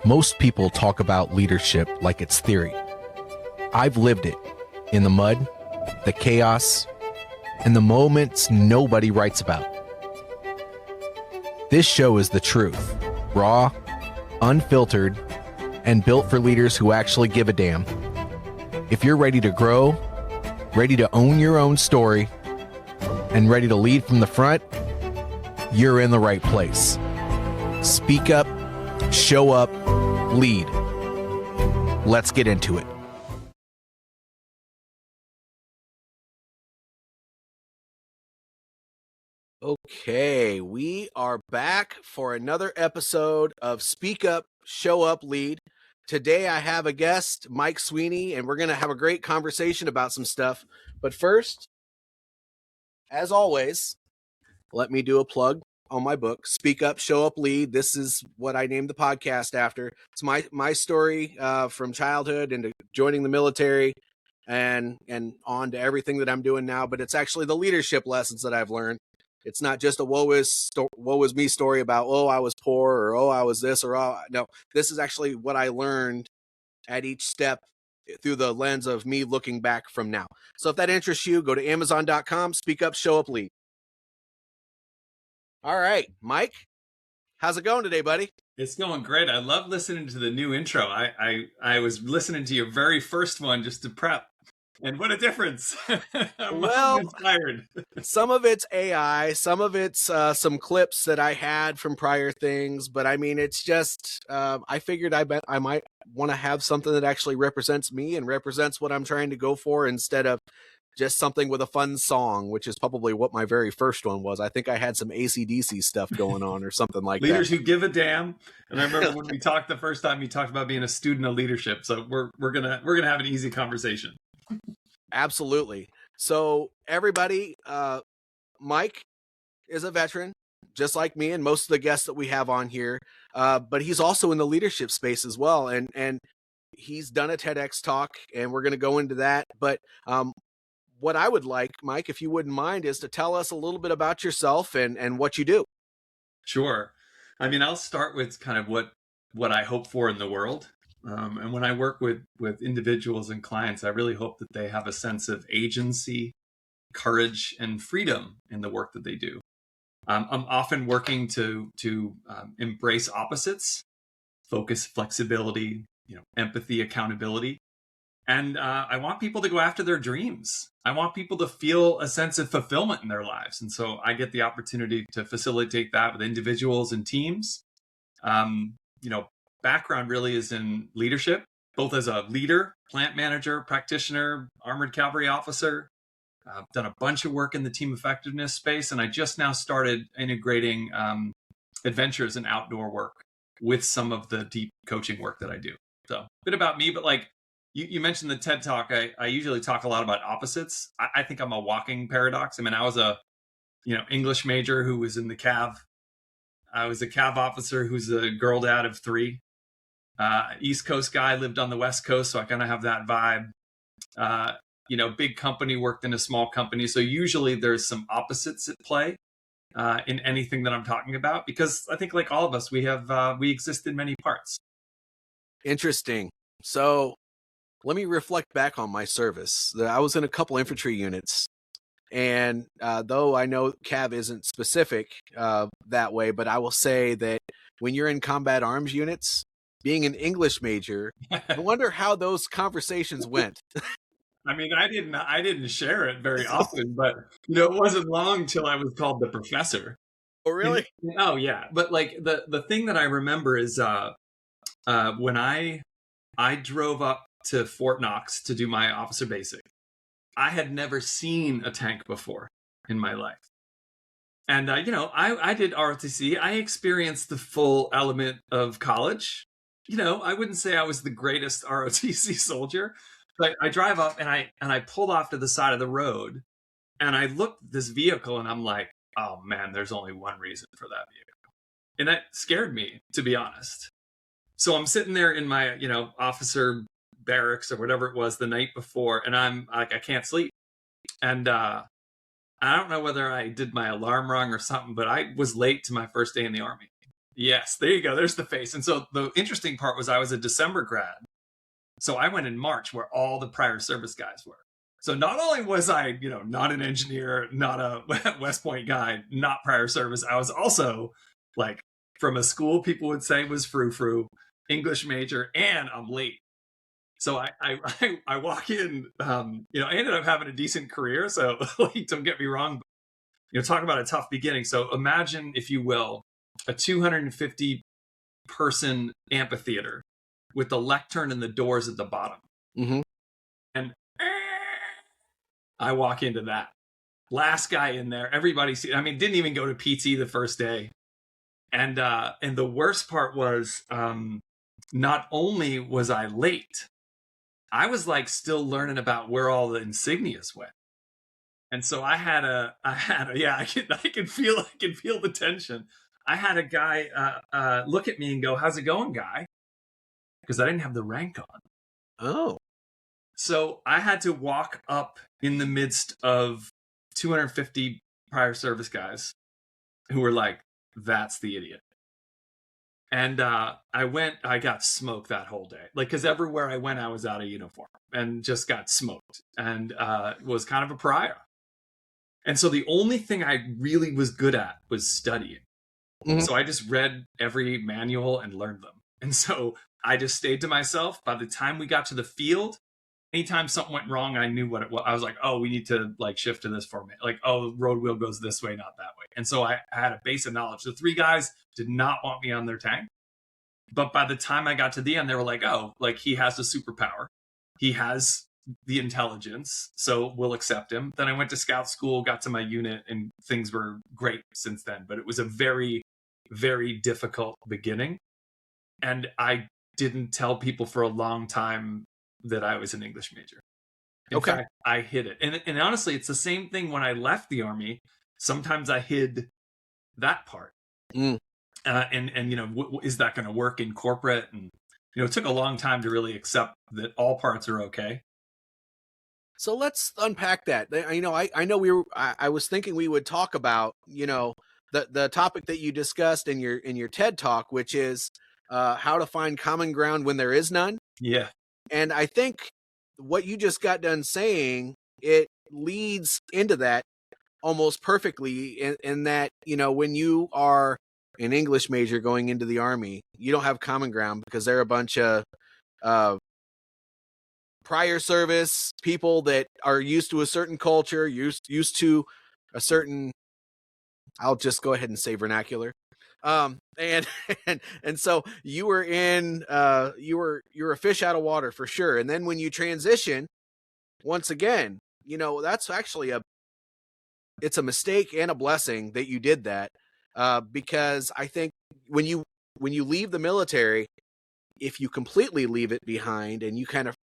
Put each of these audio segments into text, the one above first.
Most people talk about leadership like it's theory. I've lived it in the mud, the chaos, and the moments nobody writes about. This show is the truth, raw, unfiltered, and built for leaders who actually give a damn. If you're ready to grow, ready to own your own story, and ready to lead from the front, you're in the right place. Speak up, show up, lead. Let's get into it. Okay, we are back for another episode of Speak Up, Show Up, Lead. Today I have a guest, Mike Sweeney, and we're going to have a great conversation about some stuff. But first, as always, let me do a plug on my book, Speak Up, Show Up, Lead. This is what I named the podcast after. It's my story from childhood into joining the military and on to everything that I'm doing now. But it's actually the leadership lessons that I've learned. It's not just a woe is me story about, oh, I was poor, or oh, I was this, or oh, no. This is actually what I learned at each step through the lens of me looking back from now. So if that interests you, go to Amazon.com, Speak Up, Show Up, Lead. All right, Mike, how's it going today, buddy? It's going great. I love listening to the new intro. I was listening to your very first one just to prep. And what a difference. I'm inspired. Some of it's AI, some of it's some clips that I had from prior things, but I mean, it's just, I figured I might want to have something that actually represents me and represents what I'm trying to go for instead of just something with a fun song, which is probably what my very first one was. I think I had some AC/DC stuff going on or something like that. Leaders who give a damn. And I remember when we talked the first time, you talked about being a student of leadership. So we're gonna have an easy conversation. Absolutely. So everybody, Mike is a veteran, just like me and most of the guests that we have on here. But he's also in the leadership space as well. And he's done a TEDx talk, and we're going to go into that. But what I would like, Mike, if you wouldn't mind, is to tell us a little bit about yourself and what you do. Sure. I mean, I'll start with kind of what I hope for in the world. And when I work with individuals and clients, I really hope that they have a sense of agency, courage, and freedom in the work that they do. I'm often working to embrace opposites, focus, flexibility, empathy, accountability. And I want people to go after their dreams. I want people to feel a sense of fulfillment in their lives. And so I get the opportunity to facilitate that with individuals and teams. Background really is in leadership, both as a leader, plant manager, practitioner, armored cavalry officer. I've done a bunch of work in the team effectiveness space, and I just now started integrating adventures and outdoor work with some of the deep coaching work that I do. So a bit about me, but like you mentioned the TED Talk, I usually talk a lot about opposites. I think I'm a walking paradox. I mean, I was a English major who was in the Cav. I was a Cav officer who's a girl dad of 3. East Coast guy, lived on the West Coast, so I kind of have that vibe. Big company, worked in a small company. So usually there's some opposites at play in anything that I'm talking about, because I think like all of us, we exist in many parts. Interesting. So let me reflect back on my service. I was in a couple infantry units. And though I know Cav isn't specific that way, but I will say that when you're in combat arms units, being an English major, I wonder how those conversations went. I mean, I didn't share it very often, but it wasn't long till I was called the professor. Oh, really? Oh, yeah. But like the thing that I remember is when I drove up to Fort Knox to do my officer basic, I had never seen a tank before in my life. And, I did ROTC. I experienced the full element of college. I wouldn't say I was the greatest ROTC soldier, but I drive up and I pulled off to the side of the road and I looked at this vehicle and I'm like, oh man, there's only one reason for that vehicle. And that scared me, to be honest. So I'm sitting there in my, officer barracks or whatever it was the night before, and I'm like, I can't sleep. And I don't know whether I did my alarm wrong or something, but I was late to my first day in the Army. Yes, there you go. There's the face. And so the interesting part was I was a December grad. So I went in March where all the prior service guys were. So not only was I, not an engineer, not a West Point guy, not prior service, I was also like from a school people would say was frou-frou, English major, and I'm late. So I walk in, I ended up having a decent career. So like, don't get me wrong, but, talk about a tough beginning. So imagine, if you will, a 250 person amphitheater with the lectern and the doors at the bottom. Mm-hmm. And I walk into that. Last guy in there. Everybody didn't even go to PT the first day. And the worst part was not only was I late, I was like still learning about where all the insignias went. And so I can feel the tension. I had a guy look at me and go, "How's it going, guy?" Because I didn't have the rank on. Oh. So I had to walk up in the midst of 250 prior service guys who were like, "That's the idiot." And I got smoked that whole day. Like, because everywhere I went, I was out of uniform and just got smoked and was kind of a pariah. And so the only thing I really was good at was studying. Mm-hmm. So I just read every manual and learned them. And so I just stayed to myself. By the time we got to the field, anytime something went wrong, I knew what it was. I was like, oh, we need to like shift to this format. Like, oh, road wheel goes this way, not that way. And so I had a base of knowledge. The three guys did not want me on their tank. But by the time I got to the end, they were like, oh, like he has the superpower. He has the intelligence, so we'll accept him. Then I went to scout school, got to my unit, and things were great since then. But it was a very, very difficult beginning. And I didn't tell people for a long time that I was an English major. In fact, I hid it. And honestly, it's the same thing when I left the Army. Sometimes I hid that part. And is that going to work in corporate? And, it took a long time to really accept that all parts are okay. So let's unpack that. I was thinking we would talk about, the topic that you discussed in your TED Talk, which is how to find common ground when there is none. Yeah. And I think what you just got done saying, it leads into that almost perfectly in that, when you are an English major going into the Army, you don't have common ground because they're a bunch of prior service people that are used to a certain culture, used to a certain, I'll just go ahead and say vernacular. And so you were in, you're a fish out of water for sure. And then when you transition, once again, that's actually it's a mistake and a blessing that you did that. Because I think when you leave the military, if you completely leave it behind and you kind of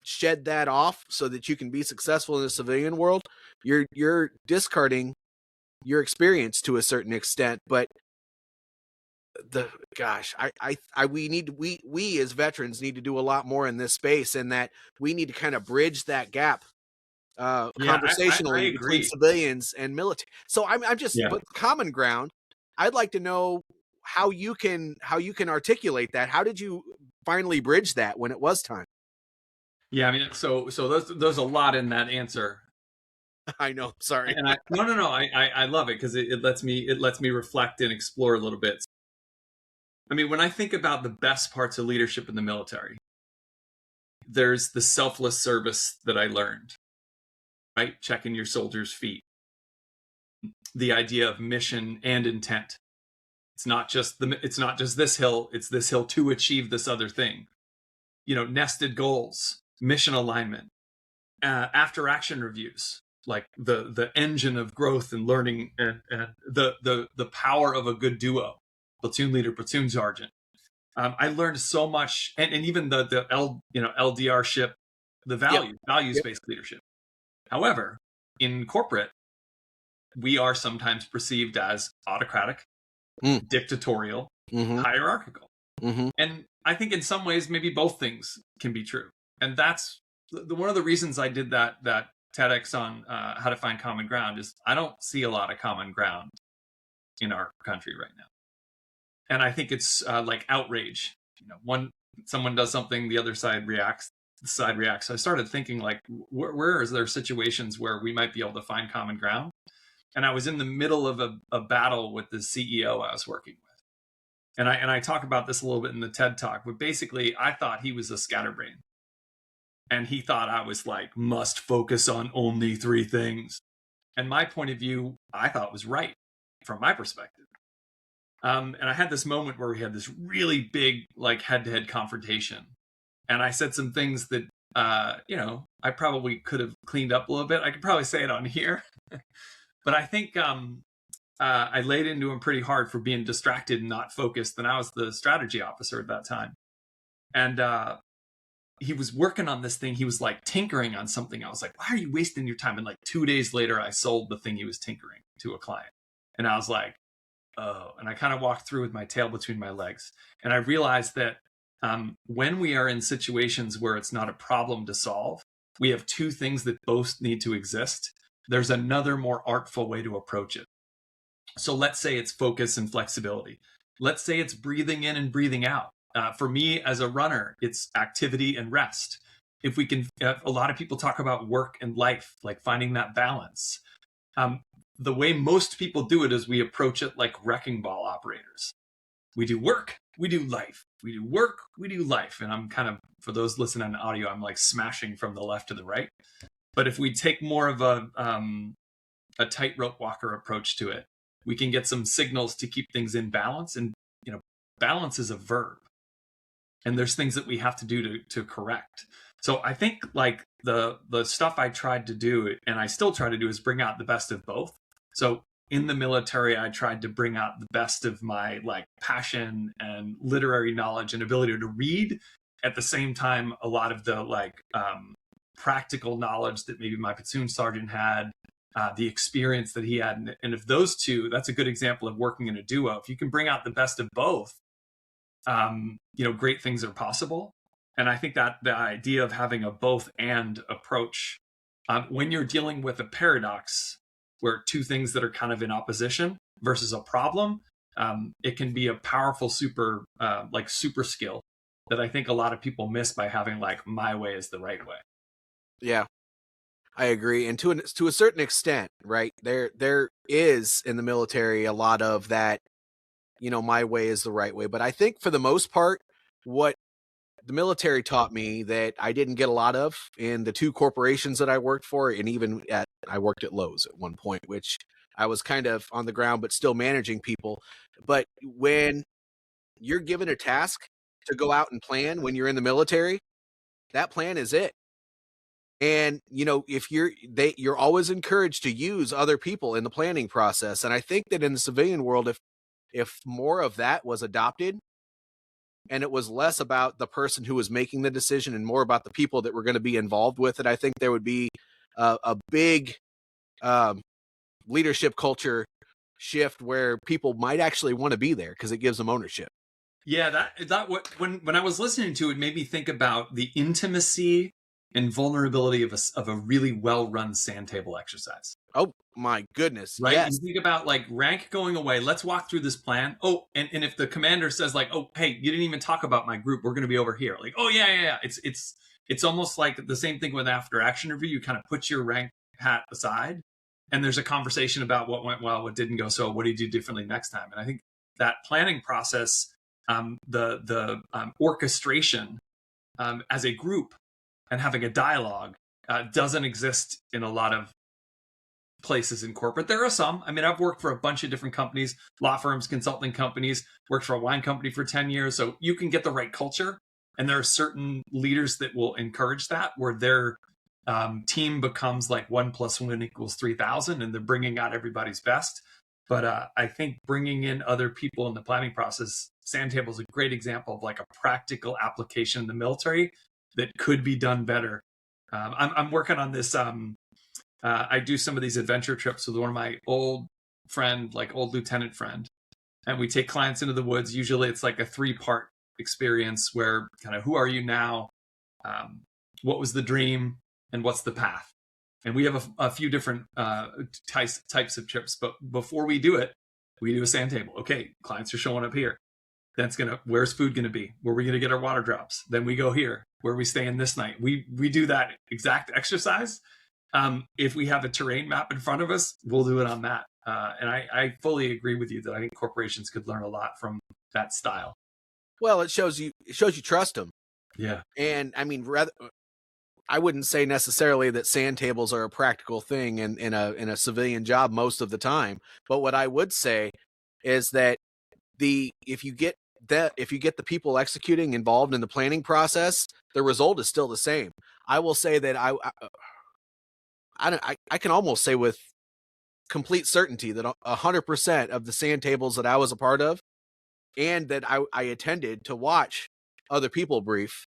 shed that off so that you can be successful in the civilian world, you're discarding your experience to a certain extent. But we as veterans need to do a lot more in this space, and that we need to kind of bridge that gap conversationally between civilians and military. So I'm just but common ground. I'd like to know how you can articulate that. How did you finally bridge that when it was time? Yeah, so there's a lot in that answer. I know. Sorry. And I love it because it lets me reflect and explore a little bit. When I think about the best parts of leadership in the military, there's the selfless service that I learned, right? Checking your soldiers' feet. The idea of mission and intent. It's not just this hill, it's this hill to achieve this other thing. Nested goals, mission alignment, after action reviews, like the engine of growth and learning, and the power of a good duo, platoon leader, platoon sergeant. I learned so much, and even the LDR ship, the values-based leadership. However, in corporate, we are sometimes perceived as autocratic, dictatorial, hierarchical. And I think in some ways, maybe both things can be true. And that's one of the reasons I did that TEDx on how to find common ground is I don't see a lot of common ground in our country right now. And I think it's like outrage. Someone does something, the other side reacts. The side reacts. So I started thinking, like, where is there situations where we might be able to find common ground? And I was in the middle of a battle with the CEO I was working with. And I talk about this a little bit in the TED Talk, but basically I thought he was a scatterbrain. And he thought I was like, must focus on only 3 things. And my point of view, I thought was right from my perspective. And I had this moment where we had this really big, like, head-to-head confrontation. And I said some things that, I probably could have cleaned up a little bit. I could probably say it on here. But I think I laid into him pretty hard for being distracted and not focused. And I was the strategy officer at that time. And he was working on this thing. He was like tinkering on something. I was like, why are you wasting your time? And like 2 days later, I sold the thing he was tinkering to a client. And I was like, oh, and I kind of walked through with my tail between my legs. And I realized that when we are in situations where it's not a problem to solve, we have 2 things that both need to exist. There's another more artful way to approach it. So let's say it's focus and flexibility. Let's say it's breathing in and breathing out. For me as a runner, it's activity and rest. If we can, a lot of people talk about work and life, like finding that balance. The way most people do it is we approach it like wrecking ball operators. We do work, we do life. We do work, we do life. And I'm kind of, for those listening on audio, I'm like smashing from the left to the right. But if we take more of a tightrope walker approach to it, we can get some signals to keep things in balance. And, balance is a verb. And there's things that we have to do to correct. So I think like the stuff I tried to do, and I still try to do, is bring out the best of both. So in the military, I tried to bring out the best of my like passion and literary knowledge and ability to read. At the same time, a lot of the like practical knowledge that maybe my platoon sergeant had, the experience that he had. And if those 2, that's a good example of working in a duo. If you can bring out the best of both, great things are possible. And I think that the idea of having a both and approach, when you're dealing with a paradox where 2 things that are kind of in opposition versus a problem, it can be a powerful super skill that I think a lot of people miss by having like my way is the right way. Yeah, I agree. And to a certain extent, right, there is in the military a lot of that, my way is the right way. But I think for the most part, what the military taught me that I didn't get a lot of in the 2 corporations that I worked for, and even I worked at Lowe's at one point, which I was kind of on the ground, but still managing people. But when you're given a task to go out and plan when you're in the military, that plan is it. And, if you're always encouraged to use other people in the planning process. And I think that in the civilian world, if more of that was adopted, and it was less about the person who was making the decision and more about the people that were going to be involved with it, I think there would be a big leadership culture shift where people might actually want to be there because it gives them ownership. Yeah, when I was listening to it, made me think about the intimacy and vulnerability of a really well-run sand table exercise. Oh my goodness. Right? Yes. You think about like rank going away. Let's walk through this plan. Oh, and if the commander says like, oh, hey, you didn't even talk about my group. We're going to be over here. Like, oh yeah. It's almost like the same thing with after action review. You kind of put your rank hat aside and there's a conversation about what went well, what didn't go so, what do you do differently next time? And I think that planning process, the orchestration as a group and having a dialogue doesn't exist in a lot of places in corporate. There are some. I mean, I've worked for a bunch of different companies, law firms, consulting companies, worked for a wine company for 10 years. So you can get the right culture. And there are certain leaders that will encourage that, where their team becomes like 1 + 1 = 3,000 and they're bringing out everybody's best. But I think bringing in other people in the planning process, Sandtable is a great example of like a practical application in the military that could be done better. I'm working on this. I do some of these adventure trips with one of my old lieutenant friend, and we take clients into the woods. Usually it's like a 3-part experience where kind of, who are you now? What was the dream? And what's the path? And we have a few different types of trips, but before we do it, we do a sand table. Okay, clients are showing up here. Where's food gonna be? Where are we gonna get our water drops? Then we go here. Where are we staying this night? We do that exact exercise. If we have a terrain map in front of us, we'll do it on that. And I fully agree with you that I think corporations could learn a lot from that style. Well, it shows you trust them. Yeah. And I mean, I wouldn't say necessarily that sand tables are a practical thing in a civilian job most of the time. But what I would say is that if you get the people executing involved in the planning process, the result is still the same. I will say that I can almost say with complete certainty that 100% of the sand tables that I was a part of and that I attended to watch other people brief,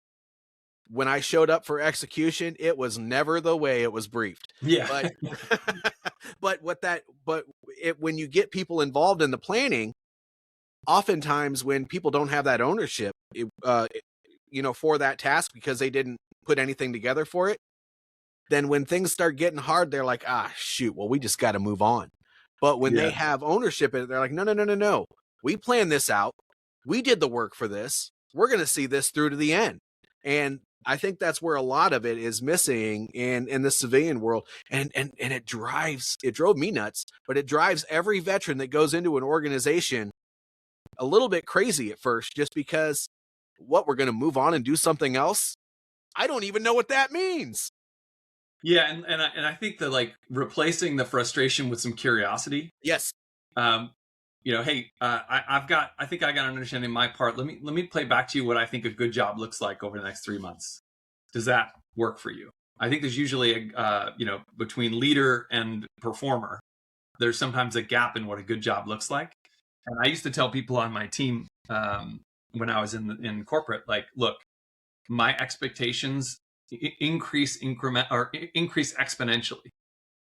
when I showed up for execution, it was never the way it was briefed. Yeah. But when you get people involved in the planning, oftentimes when people don't have that ownership, for that task because they didn't put anything together for it, then when things start getting hard, they're like, shoot, well, we just got to move on. But when they have ownership in it, they're like, no. We planned this out. We did the work for this. We're going to see this through to the end. And I think that's where a lot of it is missing in the civilian world. And it drove me nuts, but it drives every veteran that goes into an organization a little bit crazy at first, just because we're going to move on and do something else. I don't even know what that means. Yeah. And I think that like replacing the frustration with some curiosity. Yes. Hey, I think I got an understanding my part. Let me play back to you what I think a good job looks like over the next 3 months. Does that work for you? I think there's usually between leader and performer, there's sometimes a gap in what a good job looks like. And I used to tell people on my team when I was in corporate, like, look, my expectations increase exponentially.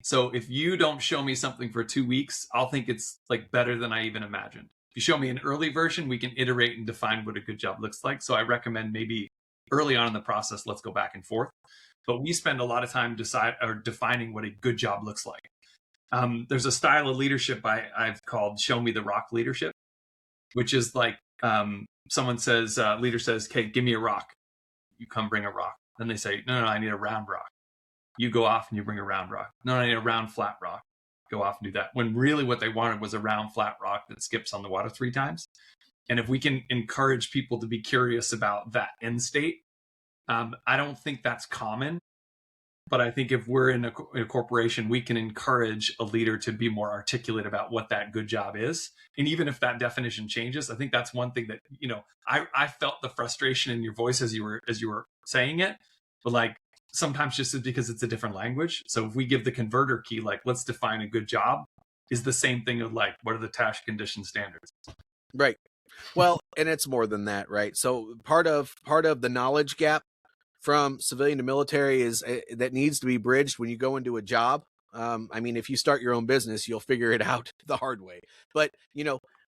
So if you don't show me something for 2 weeks, I'll think it's like better than I even imagined. If you show me an early version, we can iterate and define what a good job looks like. So I recommend maybe early on in the process, let's go back and forth. But we spend a lot of time defining what a good job looks like. There's a style of leadership I've called "show me the rock" leadership, which is like someone says, leader says, "Okay, give me a rock." You come bring a rock. Then they say, no, I need a round rock. You go off and you bring a round rock. No, I need a round flat rock. Go off and do that. When really what they wanted was a round flat rock that skips on the water 3 times. And if we can encourage people to be curious about that end state, I don't think that's common. But I think if we're in a corporation, we can encourage a leader to be more articulate about what that good job is. And even if that definition changes, I think that's one thing that, I felt the frustration in your voice as you were saying it, but like sometimes just because it's a different language. So if we give the converter key, like, let's define a good job, is the same thing of like, what are the task condition standards? Right. Well, and it's more than that, right? So part of the knowledge gap from civilian to military is that needs to be bridged when you go into a job. I mean, if you start your own business, you'll figure it out the hard way. But,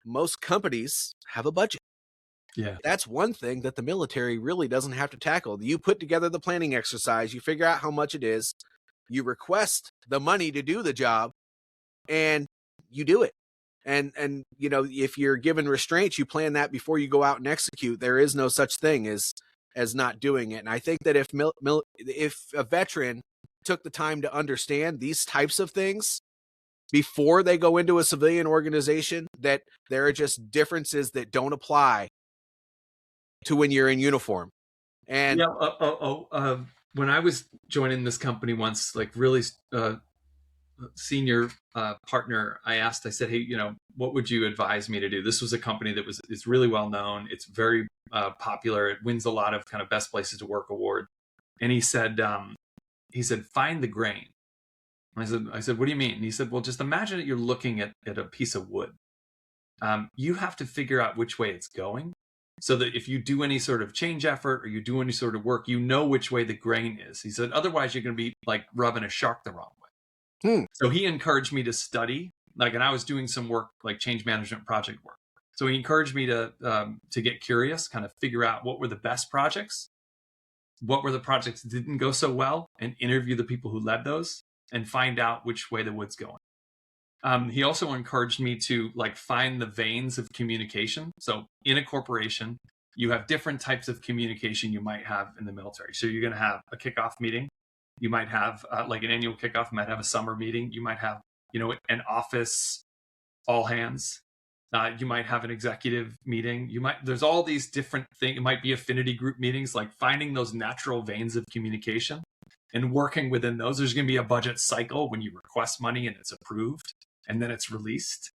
most companies have a budget. Yeah. That's one thing that the military really doesn't have to tackle. You put together the planning exercise, you figure out how much it is, you request the money to do the job, and you do it. And if you're given restraints, you plan that before you go out and execute. There is no such thing as not doing it. And I think that if a veteran took the time to understand these types of things before they go into a civilian organization, that there are just differences that don't apply to when you're in uniform. And when I was joining this company once, like really senior partner, I said, hey, what would you advise me to do? This was a company that is really well known. It's very popular. It wins a lot of kind of best places to work award. And he said, find the grain. And I said, what do you mean? And he said, well, just imagine that you're looking at a piece of wood. You have to figure out which way it's going, so that if you do any sort of change effort or you do any sort of work, you know which way the grain is. He said, otherwise you're going to be like rubbing a shark the wrong way. So he encouraged me to study, and I was doing some work, like change management project work. So he encouraged me to get curious, kind of figure out what were the best projects, what were the projects that didn't go so well, and interview the people who led those and find out which way the wood's going. He also encouraged me to like find the veins of communication. So in a corporation, you have different types of communication you might have in the military. So you're going to have a kickoff meeting. You might have like an annual kickoff. You might have a summer meeting. You might have, an office all hands. You might have an executive meeting. There's all these different things. It might be affinity group meetings, like finding those natural veins of communication and working within those. There's going to be a budget cycle when you request money and it's approved and then it's released.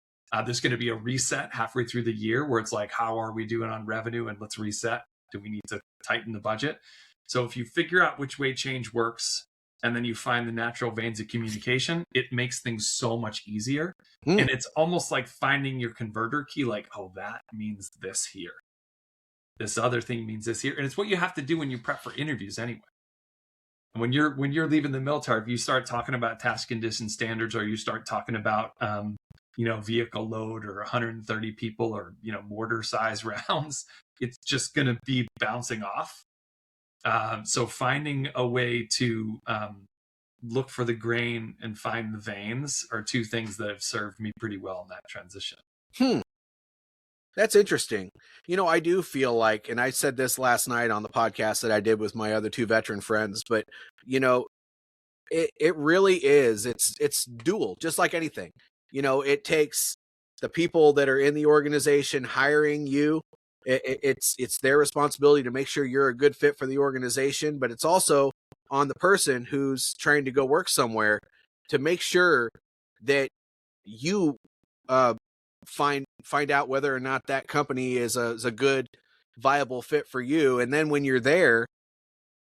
There's going to be a reset halfway through the year where it's like, how are we doing on revenue? And let's reset. Do we need to tighten the budget? So if you figure out which way change works, and then you find the natural veins of communication, it makes things so much easier. And it's almost like finding your converter key, like, oh, that means this here. This other thing means this here. And it's what you have to do when you prep for interviews anyway. And when you're leaving the military, if you start talking about task condition standards, or you start talking about vehicle load or 130 people or mortar size rounds, it's just going to be bouncing off. So finding a way to look for the grain and find the veins are two things that have served me pretty well in that transition. That's interesting. I do feel like, and I said this last night on the podcast that I did with my other two veteran friends, but it really is. It's dual, just like anything. It takes the people that are in the organization hiring you. It's their responsibility to make sure you're a good fit for the organization, but it's also on the person who's trying to go work somewhere to make sure that you find out whether or not that company is a good, viable fit for you. And then when you're there,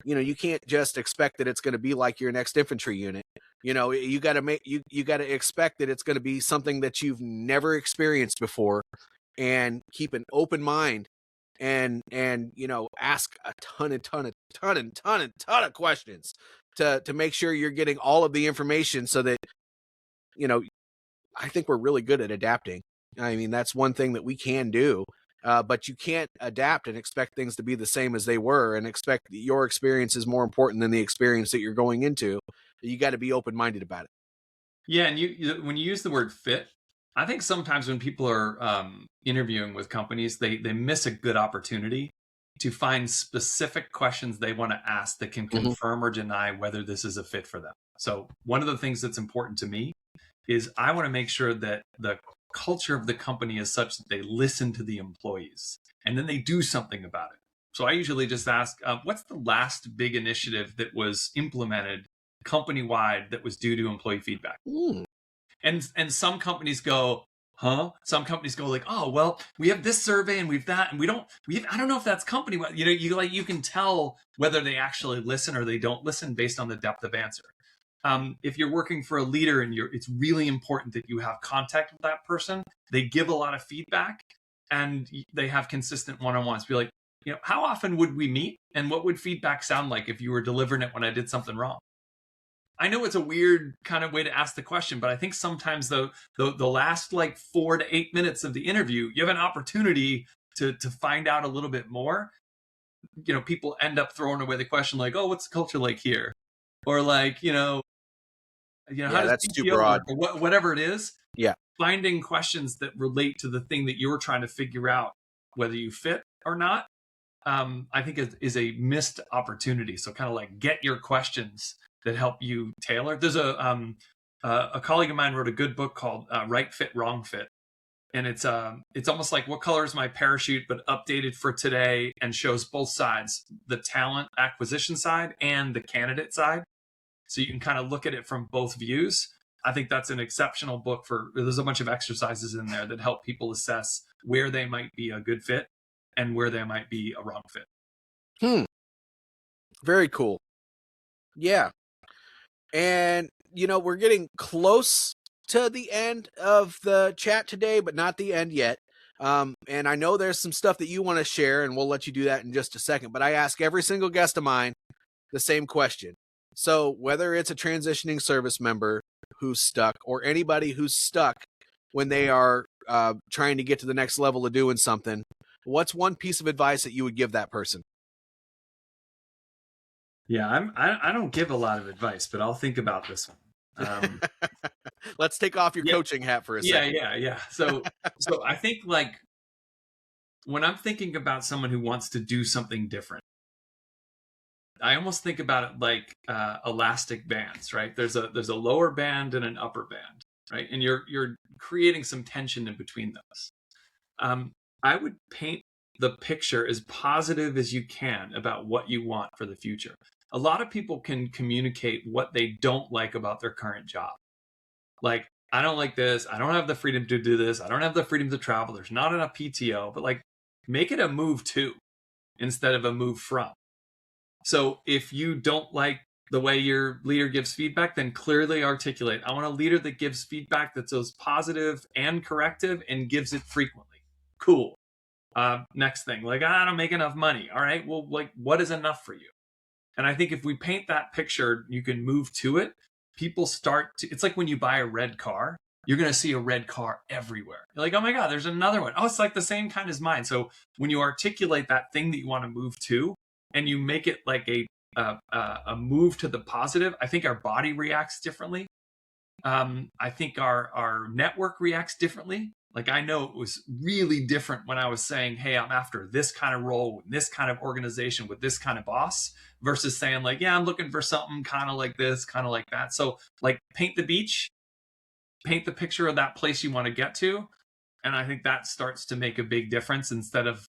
you can't just expect that it's going to be like your next infantry unit. You got to expect that it's going to be something that you've never experienced before. And keep an open mind and ask a ton of questions to make sure you're getting all of the information so that, I think we're really good at adapting. I mean, that's one thing that we can do, but you can't adapt and expect things to be the same as they were and expect your experience is more important than the experience that you're going into. You got to be open-minded about it. Yeah. And when you use the word fit, I think sometimes when people are interviewing with companies, they miss a good opportunity to find specific questions they want to ask that can confirm or deny whether this is a fit for them. So one of the things that's important to me is I want to make sure that the culture of the company is such that they listen to the employees and then they do something about it. So I usually just ask, what's the last big initiative that was implemented company-wide that was due to employee feedback? And some companies go, huh? Some companies go like, oh, well, we have this survey and we've that, and I don't know if that's company-wide. You can tell whether they actually listen or they don't listen based on the depth of answer. If you're working for a leader and it's really important that you have contact with that person, they give a lot of feedback and they have consistent one-on-ones. Be like, how often would we meet and what would feedback sound like if you were delivering it when I did something wrong? I know it's a weird kind of way to ask the question, but I think sometimes the last like 4 to 8 minutes of the interview, you have an opportunity to find out a little bit more. People end up throwing away the question like, oh, what's the culture like here? Or like, how does that's too PTO broad. work? Or whatever it is. Yeah. Finding questions that relate to the thing that you're trying to figure out whether you fit or not, I think is a missed opportunity. So kind of like get your questions that help you tailor. There's a colleague of mine wrote a good book called Right Fit, Wrong Fit. And it's almost like what color is my parachute, but updated for today and shows both sides, the talent acquisition side and the candidate side. So you can kind of look at it from both views. I think that's an exceptional book there's a bunch of exercises in there that help people assess where they might be a good fit and where they might be a wrong fit. Very cool. Yeah. And, we're getting close to the end of the chat today, but not the end yet. And I know there's some stuff that you want to share, and we'll let you do that in just a second. But I ask every single guest of mine the same question. So whether it's a transitioning service member who's stuck or anybody who's stuck when they are trying to get to the next level of doing something, what's one piece of advice that you would give that person? Yeah, I don't give a lot of advice, but I'll think about this one. Let's take off your Yeah. coaching hat for a second. Yeah. So I think like when I'm thinking about someone who wants to do something different, I almost think about it like elastic bands, right? There's a lower band and an upper band, right? And you're creating some tension in between those. I would paint the picture as positive as you can about what you want for the future. A lot of people can communicate what they don't like about their current job. Like, I don't like this. I don't have the freedom to do this. I don't have the freedom to travel. There's not enough PTO, but like, make it a move to instead of a move from. So if you don't like the way your leader gives feedback, then clearly articulate. I want a leader that gives feedback that's both positive and corrective and gives it frequently. Cool. Next thing, like, I don't make enough money. All right. Well, like, what is enough for you? And I think if we paint that picture, you can move to it. People start to, it's like when you buy a red car, you're going to see a red car everywhere. You're like, oh my God, there's another one. Oh, it's like the same kind as mine. So when you articulate that thing that you want to move to and you make it like a move to the positive, I think our body reacts differently. I think our network reacts differently. Like, I know it was really different when I was saying, hey, I'm after this kind of role, this kind of organization with this kind of boss, versus saying like, yeah, I'm looking for something kind of like this, kind of like that. So like, paint the beach, paint the picture of that place you want to get to. And I think that starts to make a big difference instead of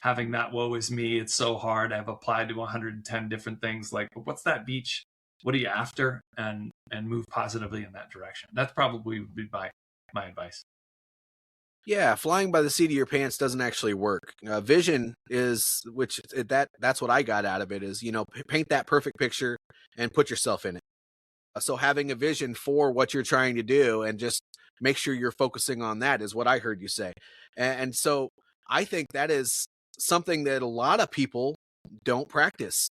having that woe is me. It's so hard. I've applied to 110 different things. Like, what's that beach? What are you after? And move positively in that direction. That's probably would be my advice. Yeah, flying by the seat of your pants doesn't actually work. Vision is, that's what I got out of it is, paint that perfect picture and put yourself in it. So having a vision for what you're trying to do and just make sure you're focusing on that is what I heard you say. And so I think that is something that a lot of people don't practice.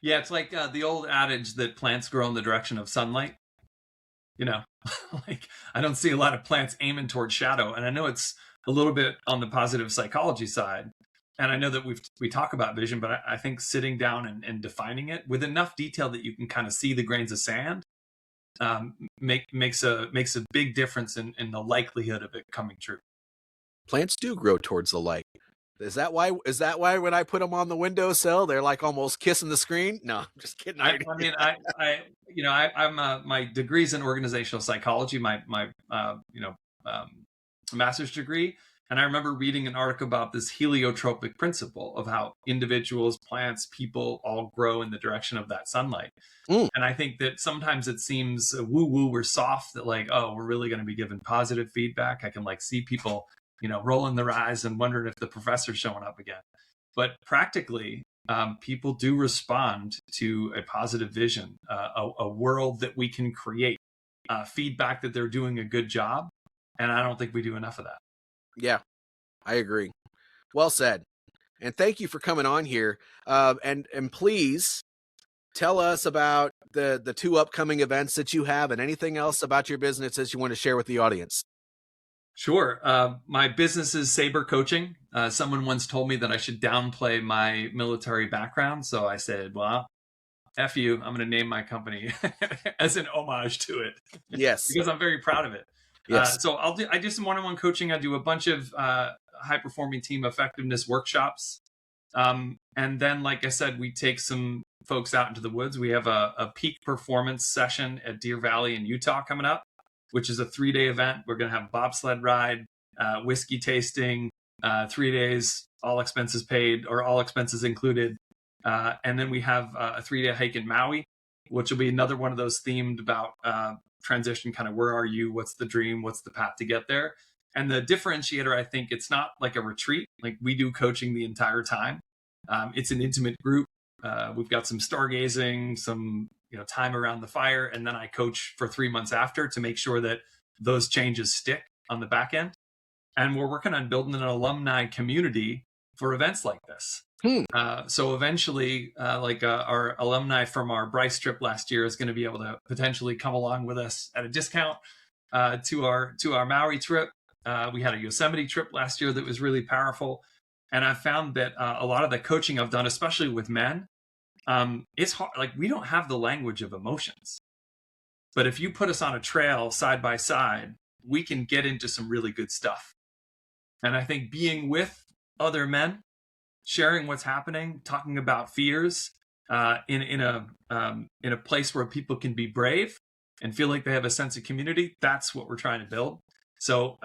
Yeah, it's like the old adage that plants grow in the direction of sunlight. Like, I don't see a lot of plants aiming towards shadow. And I know it's a little bit on the positive psychology side. And I know that we talk about vision, but I think sitting down and defining it with enough detail that you can kind of see the grains of sand makes a big difference in the likelihood of it coming true. Plants do grow towards the light. Is that why when I put them on the windowsill, they're like almost kissing the screen? No, I'm just kidding. I'm my degree's in organizational psychology, my master's degree. And I remember reading an article about this heliotropic principle of how individuals, plants, people all grow in the direction of that sunlight. And I think that sometimes it seems woo-woo, we're soft, that like, oh, we're really going to be given positive feedback. I can like see people, rolling their eyes and wondering if the professor's showing up again. But practically, people do respond to a positive vision, a world that we can create, feedback that they're doing a good job. And I don't think we do enough of that. Yeah, I agree. Well said. And thank you for coming on here. And please tell us about the two upcoming events that you have and anything else about your business that you want to share with the audience. Sure. My business is Saber Coaching. Someone once told me that I should downplay my military background. So I said, well, F you, I'm going to name my company as an homage to it. Yes. Because I'm very proud of it. Yes. So I do some one-on-one coaching. I do a bunch of high-performing team effectiveness workshops. And then, like I said, we take some folks out into the woods. We have a peak performance session at Deer Valley in Utah coming up, which is a 3-day event. We're going to have a bobsled ride, whiskey tasting, 3 days, all expenses paid or all expenses included. And then we have a 3-day hike in Maui, which will be another one of those themed about transition, kind of where are you? What's the dream? What's the path to get there? And the differentiator, I think it's not like a retreat. Like, we do coaching the entire time. It's an intimate group. We've got some stargazing, some time around the fire, and then I coach for 3 months after to make sure that those changes stick on the back end. And we're working on building an alumni community for events like this. So eventually, our alumni from our Bryce trip last year is going to be able to potentially come along with us at a discount to our Maui trip. We had a Yosemite trip last year that was really powerful. And I've found that a lot of the coaching I've done, especially with men, it's hard. Like, we don't have the language of emotions. But if you put us on a trail side by side, we can get into some really good stuff. And I think being with other men, sharing what's happening, talking about fears, in a place where people can be brave and feel like they have a sense of community, that's what we're trying to build. So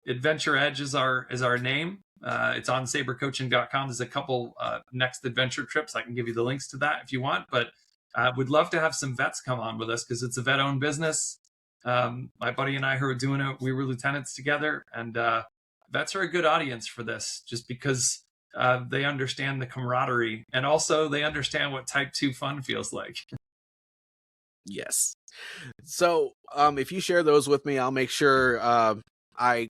Adventure Edge is our name. It's on sabercoaching.com. There's a couple next adventure trips. I can give you the links to that if you want. But we'd love to have some vets come on with us because it's a vet-owned business. My buddy and I who are doing it, we were lieutenants together, and vets are a good audience for this just because they understand the camaraderie, and also they understand what type 2 fun feels like. Yes. So if you share those with me, I'll make sure I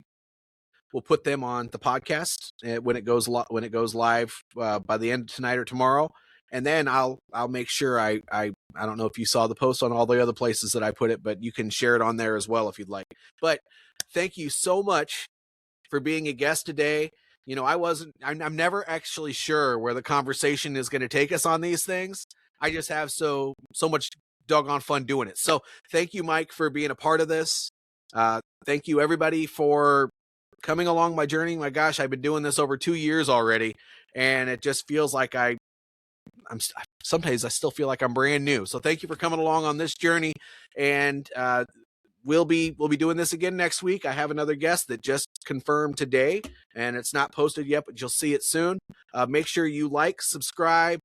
will put them on the podcast when it goes live by the end of tonight or tomorrow. And then I'll make sure I don't know if you saw the post on all the other places that I put it, but you can share it on there as well if you'd like. But thank you so much for being a guest today. You know, I'm never actually sure where the conversation is going to take us on these things. I just have so much doggone fun doing it. So thank you, Mike, for being a part of this. Thank you, everybody, for coming along my journey. My gosh, I've been doing this over 2 years already, and it just feels like sometimes I still feel like I'm brand new. So thank you for coming along on this journey, and we'll be doing this again next week. I have another guest that just confirmed today, and it's not posted yet, but you'll see it soon. Make sure you like, subscribe,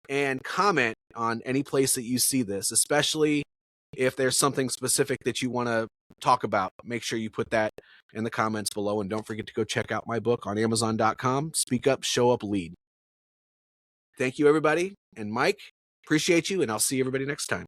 and comment on any place that you see this, especially if there's something specific that you want to talk about. Make sure you put that in the comments below, and don't forget to go check out my book on Amazon.com, Speak Up, Show Up, Lead. Thank you, everybody. And Mike, appreciate you, and I'll see everybody next time.